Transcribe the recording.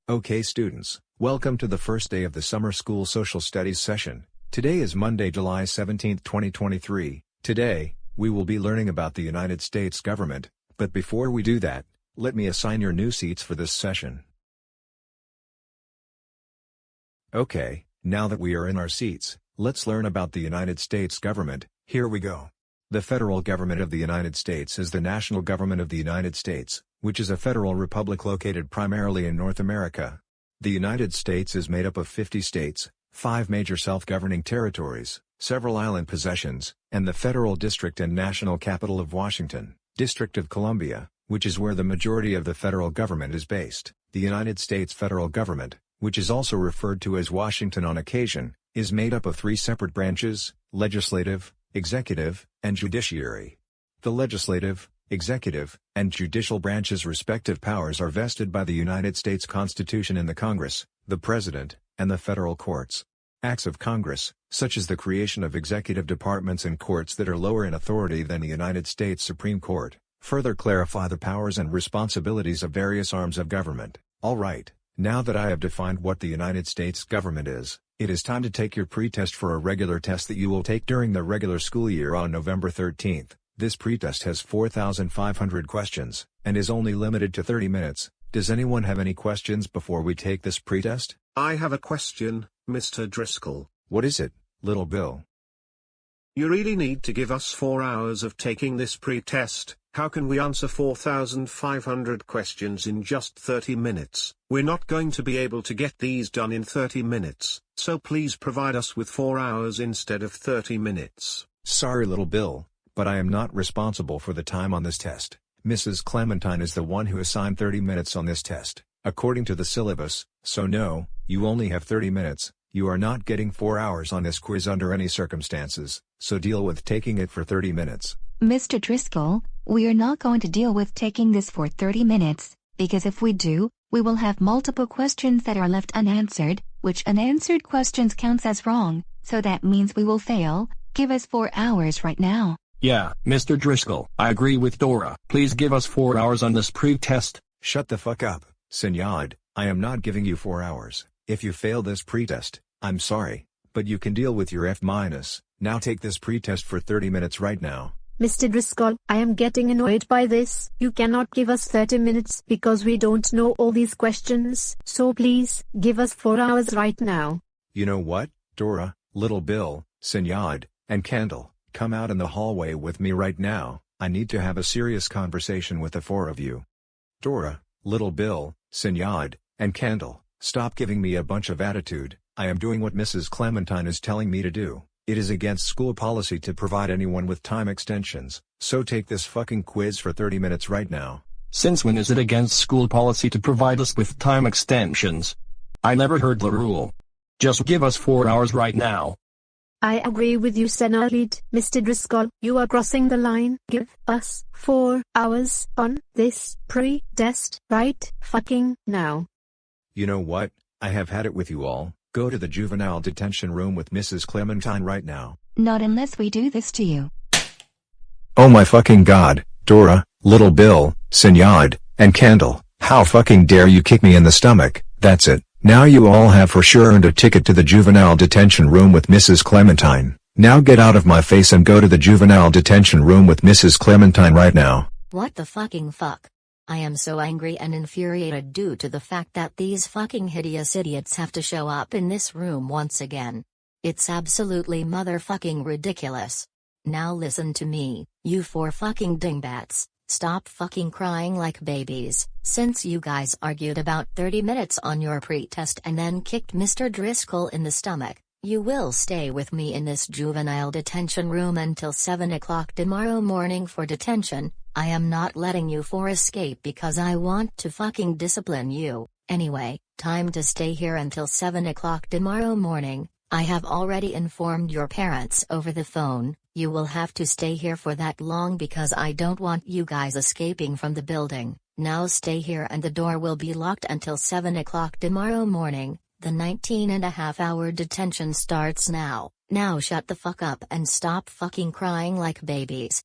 Okay students, welcome to the first day of the summer school social studies session. Today is Monday, July 17, 2023. Today, we will be learning about the United States government, but before we do that, let me assign your new seats for this session. Okay, now that we are in our seats, let's learn about the United States government. Here we go. The federal government of the United States is the national government of the United States, which is a federal republic located primarily in North America. The United States is made up of 50 states, 5 major self-governing territories, several island possessions, and the federal district and national capital of Washington, District of Columbia, which is where the majority of the federal government is based. The United States federal government, which is also referred to as Washington on occasion, is made up of 3 separate branches: legislative, executive, and judiciary. The legislative, executive, and judicial branches' respective powers are vested by the United States Constitution in the Congress, the President, and the federal courts. Acts of Congress, such as the creation of executive departments and courts that are lower in authority than the United States Supreme Court, further clarify the powers and responsibilities of various arms of government. Alright, now that I have defined what the United States government is, it is time to take your pre-test for a regular test that you will take during the regular school year on November 13th. This pretest has 4,500 questions, and is only limited to 30 minutes. Does anyone have any questions before we take this pretest? I have a question, Mr. Driscoll. What is it, little Bill? You really need to give us 4 hours of taking this pretest. How can we answer 4,500 questions in just 30 minutes? We're not going to be able to get these done in 30 minutes, so please provide us with 4 hours instead of 30 minutes. Sorry, little Bill, but I am not responsible for the time on this test. Mrs. Clementine is the one who assigned 30 minutes on this test, according to the syllabus, so no, you only have 30 minutes. You are not getting 4 hours on this quiz under any circumstances, so deal with taking it for 30 minutes. Mr. Driscoll, we are not going to deal with taking this for 30 minutes, because if we do, we will have multiple questions that are left unanswered, which unanswered questions counts as wrong, so that means we will fail. Give us 4 hours right now. Yeah, Mr. Driscoll, I agree with Dora. Please give us 4 hours on this pre-test. Shut the fuck up, Senyad. I am not giving you 4 hours. If you fail this pre-test, I'm sorry, but you can deal with your F-. Now take this pre-test for 30 minutes right now. Mr. Driscoll, I am getting annoyed by this. You cannot give us 30 minutes because we don't know all these questions. So please, give us 4 hours right now. You know what, Dora, little Bill, Senyad, and Kendall, come out in the hallway with me right now. I need to have a serious conversation with the 4 of you. Dora, little Bill, Senyad, and Kendall, stop giving me a bunch of attitude. I am doing what Mrs. Clementine is telling me to do. It is against school policy to provide anyone with time extensions, so take this fucking quiz for 30 minutes right now. Since when is it against school policy to provide us with time extensions? I never heard the rule. Just give us 4 hours right now. I agree with you, Senyad. Mr. Driscoll, you are crossing the line. Give us 4 hours on this pre-test right fucking now. You know what, I have had it with you all. Go to the juvenile detention room with Mrs. Clementine right now. Not unless we do this to you. Oh my fucking god, Dora, little Bill, Senyad, and Kendall, how fucking dare you kick me in the stomach. That's it. Now you all have for sure earned a ticket to the juvenile detention room with Mrs. Clementine. Now get out of my face and go to the juvenile detention room with Mrs. Clementine right now. What the fucking fuck? I am so angry and infuriated due to the fact that these fucking hideous idiots have to show up in this room once again. It's absolutely motherfucking ridiculous. Now listen to me, you 4 fucking dingbats. Stop fucking crying like babies. Since you guys argued about 30 minutes on your pre-test and then kicked Mr. Driscoll in the stomach, you will stay with me in this juvenile detention room until 7 o'clock tomorrow morning for detention. I am not letting you 4 escape because I want to fucking discipline you. Anyway, time to stay here until 7 o'clock tomorrow morning. I have already informed your parents over the phone. You will have to stay here for that long because I don't want you guys escaping from the building. Now stay here and the door will be locked until 7 o'clock tomorrow morning. The 19.5-hour detention starts now. Now shut the fuck up and stop fucking crying like babies.